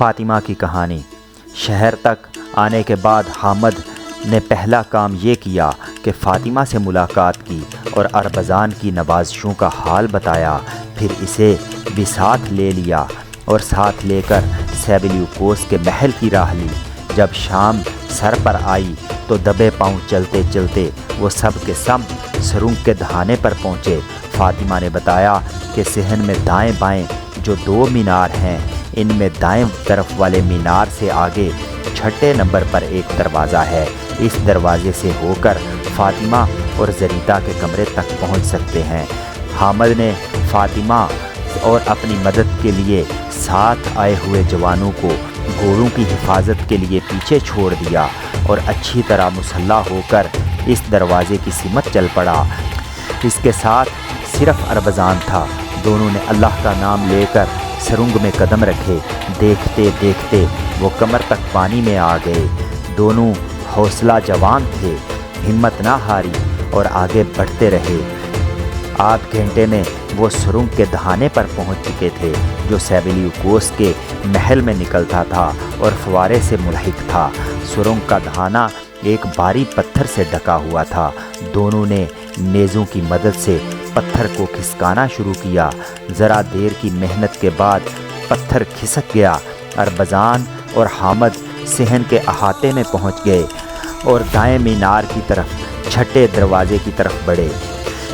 فاطمہ کی کہانی۔ شہر تک آنے کے بعد حامد نے پہلا کام یہ کیا کہ فاطمہ سے ملاقات کی اور اربزان کی نوازشوں کا حال بتایا، پھر اسے بھی ساتھ لے لیا اور ساتھ لے کر سیبلیوکوس کے محل کی راہ لی۔ جب شام سر پر آئی تو دبے پاؤں چلتے چلتے وہ سب کے سب سرنگ کے دہانے پر پہنچے۔ فاطمہ نے بتایا کہ صحن میں دائیں بائیں جو 2 مینار ہیں، ان میں دائیں طرف والے مینار سے آگے 6 نمبر پر ایک دروازہ ہے، اس دروازے سے ہو کر فاطمہ اور زریدہ کے کمرے تک پہنچ سکتے ہیں۔ حامد نے فاطمہ اور اپنی مدد کے لیے ساتھ آئے ہوئے جوانوں کو گھوڑوں کی حفاظت کے لیے پیچھے چھوڑ دیا اور اچھی طرح مسلح ہو کر اس دروازے کی سمت چل پڑا۔ اس کے ساتھ صرف اربزان تھا۔ دونوں نے اللہ کا نام لے کر سرنگ میں قدم رکھے۔ دیکھتے دیکھتے وہ کمر تک پانی میں آ گئے۔ دونوں حوصلہ جوان تھے، ہمت نہ ہاری اور آگے بڑھتے رہے۔ آدھ گھنٹے میں وہ سرنگ کے دہانے پر پہنچ چکے تھے جو سیبلیوکوس کے محل میں نکلتا تھا اور فوارے سے ملحق تھا۔ سرنگ کا دہانہ ایک بھاری پتھر سے ڈھکا ہوا تھا۔ دونوں نے نیزوں کی مدد سے پتھر کو کھسکانا شروع کیا۔ ذرا دیر کی محنت کے بعد پتھر کھسک گیا۔ اربزان اور حامد صحن کے احاطے میں پہنچ گئے اور دائیں مینار کی طرف 6 دروازے کی طرف بڑھے۔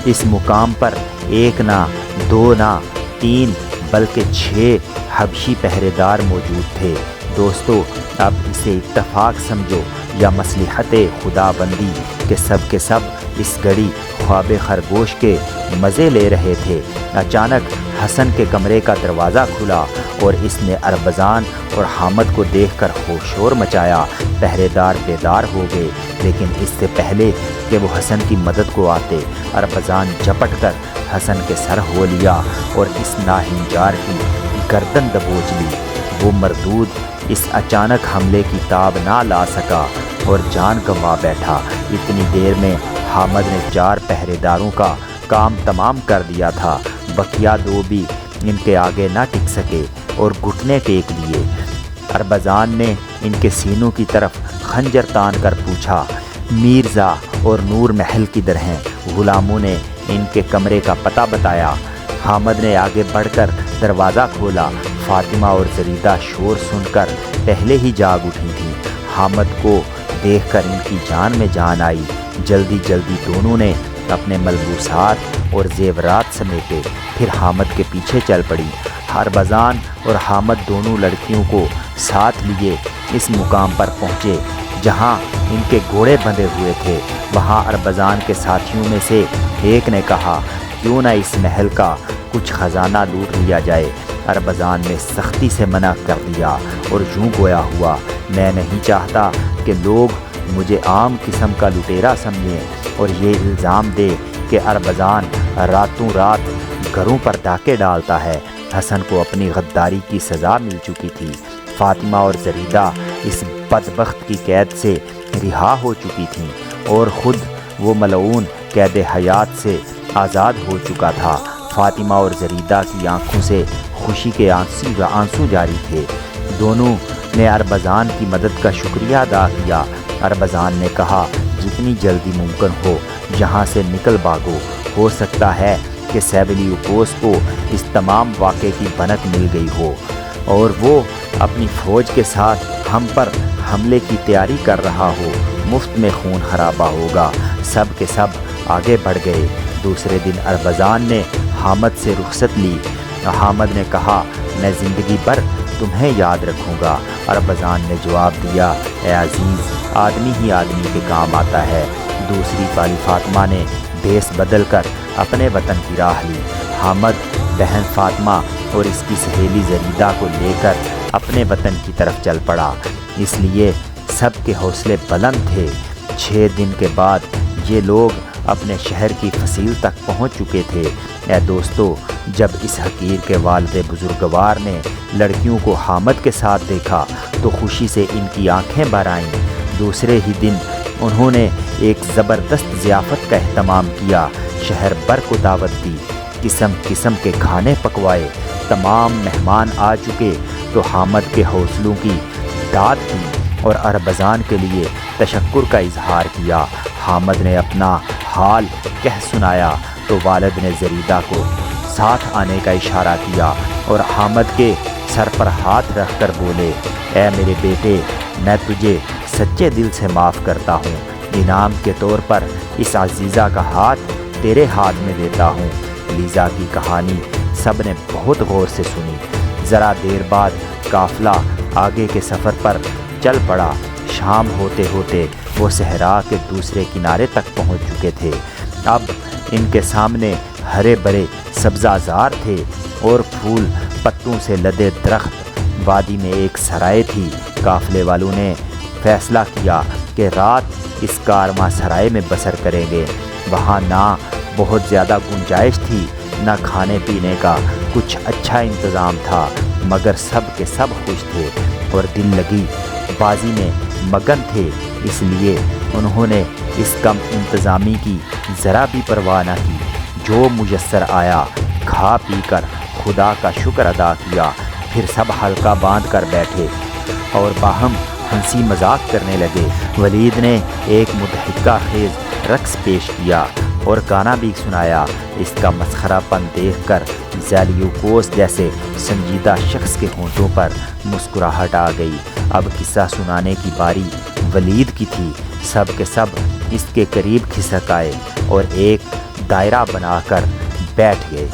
اس مقام پر 1 نہ 2 نہ 3 بلکہ 6 حبشی پہرے دار موجود تھے۔ دوستو، اب اسے اتفاق سمجھو یا مصلحت خدا بندی کہ سب کے سب اس گھڑی خواب خرگوش کے مزے لے رہے تھے۔ اچانک حسن کے کمرے کا دروازہ کھلا اور اس نے اربزان اور حامد کو دیکھ کر شور مچایا۔ پہرے دار بیدار ہو گئے، لیکن اس سے پہلے کہ وہ حسن کی مدد کو آتے، اربزان جھپٹ کر حسن کے سر ہو لیا اور اس ناہنجار کی گردن دبوچ لی۔ وہ مردود اس اچانک حملے کی تاب نہ لا سکا اور جان گنوا بیٹھا۔ اتنی دیر میں حامد نے 4 پہرے داروں کا کام تمام کر دیا تھا۔ بقیہ 2 بھی ان کے آگے نہ ٹک سکے اور گھٹنے ٹیک دیے۔ اربزان نے ان کے سینوں کی طرف خنجر تان کر پوچھا، میرزا اور نور محل کدھر ہیں؟ غلاموں نے ان کے کمرے کا پتہ بتایا۔ حامد نے آگے بڑھ کر دروازہ کھولا۔ فاطمہ اور زریدہ شور سن کر پہلے ہی جاگ اٹھی تھیں۔ حامد کو دیکھ کر ان کی جان میں جان آئی۔ جلدی جلدی دونوں نے اپنے ملبوسات اور زیورات سمیٹے، پھر حامد کے پیچھے چل پڑی۔ اربزان اور حامد دونوں لڑکیوں کو ساتھ لیے اس مقام پر پہنچے جہاں ان کے گھوڑے بندھے ہوئے تھے۔ وہاں اربزان کے ساتھیوں میں سے ایک نے کہا، کیوں نہ اس محل کا کچھ خزانہ لوٹ لیا جائے؟ اربزان نے سختی سے منع کر دیا اور یوں گویا ہوا، میں نہیں چاہتا کہ لوگ مجھے عام قسم کا لٹیرا سمجھیں اور یہ الزام دے کہ اربزان راتوں رات گھروں پر ڈاکے ڈالتا ہے۔ حسن کو اپنی غداری کی سزا مل چکی تھی۔ فاطمہ اور زریدہ اس بدبخت کی قید سے رہا ہو چکی تھیں اور خود وہ ملعون قید حیات سے آزاد ہو چکا تھا۔ فاطمہ اور زریدہ کی آنکھوں سے خوشی کے آنسو جاری تھے۔ دونوں نے اربزان کی مدد کا شکریہ ادا کیا۔ اربزان نے کہا، جتنی جلدی ممکن ہو یہاں سے نکل بھاگو، ہو سکتا ہے کہ سیبلیوکوس کو اس تمام واقعے کی بھنک مل گئی ہو اور وہ اپنی فوج کے ساتھ ہم پر حملے کی تیاری کر رہا ہو۔ مفت میں خون خرابہ ہوگا۔ سب کے سب آگے بڑھ گئے۔ دوسرے دن اربزان نے حامد سے رخصت لی۔ حامد نے کہا، میں زندگی بھر تمہیں یاد رکھوں گا۔ اربزان نے جواب دیا، اے عزیز، آدمی ہی آدمی کے کام آتا ہے۔ دوسری والی فاطمہ نے بھیس بدل کر اپنے وطن کی راہ لی۔ حامد بہن فاطمہ اور اس کی سہیلی زریدہ کو لے کر اپنے وطن کی طرف چل پڑا۔ اس لیے سب کے حوصلے بلند تھے۔ 6 دن کے بعد یہ لوگ اپنے شہر کی فصیل تک پہنچ چکے تھے۔ اے دوستو، جب اس حقیر کے والد بزرگوار نے لڑکیوں کو حامد کے ساتھ دیکھا تو خوشی سے ان کی آنکھیں بھر آئیں۔ دوسرے ہی دن انہوں نے ایک زبردست ضیافت کا اہتمام کیا۔ شہر بھر کو دعوت دی، قسم قسم کے کھانے پکوائے تمام مہمان آ چکے تو حامد کے حوصلوں کی داد دی اور اربزان کے لیے تشکر کا اظہار کیا۔ حامد نے اپنا حال کہہ سنایا تو والد نے زریدہ کو ساتھ آنے کا اشارہ کیا اور حامد کے سر پر ہاتھ رکھ کر بولے، اے میرے بیٹے، میں تجھے سچے دل سے معاف کرتا ہوں۔ انعام کے طور پر اس عزیزہ کا ہاتھ تیرے ہاتھ میں دیتا ہوں۔ لیزا کی کہانی سب نے بہت غور سے سنی۔ ذرا دیر بعد قافلہ آگے کے سفر پر چل پڑا۔ شام ہوتے ہوتے وہ صحرا کے دوسرے کنارے تک پہنچ چکے تھے۔ اب ان کے سامنے ہرے بھرے سبزہ زار تھے اور پھول پتوں سے لدے درخت۔ وادی میں ایک سرائے تھی۔ قافلے والوں نے فیصلہ کیا کہ رات اس کارواں سرائے میں بسر کریں گے۔ وہاں نہ بہت زیادہ گنجائش تھی، نہ کھانے پینے کا کچھ اچھا انتظام تھا، مگر سب کے سب خوش تھے اور دل لگی بازی میں مگن تھے۔ اس لیے انہوں نے اس کم انتظامی کی ذرا بھی پرواہ نہ کی۔ جو میسر آیا کھا پی کر خدا کا شکر ادا کیا، پھر سب حلقہ باندھ کر بیٹھے اور باہم ہنسی مذاق کرنے لگے۔ ولید نے ایک مضحکہ خیز رقص پیش کیا اور گانا بھی سنایا۔ اس کا مسخرہ پن دیکھ کر زیلیوکوس جیسے سنجیدہ شخص کے ہونٹوں پر مسکراہٹ آ گئی۔ اب قصہ سنانے کی باری ولید کی تھی۔ سب کے سب اس کے قریب کھسک آئے اور ایک دائرہ بنا کر بیٹھ گئے۔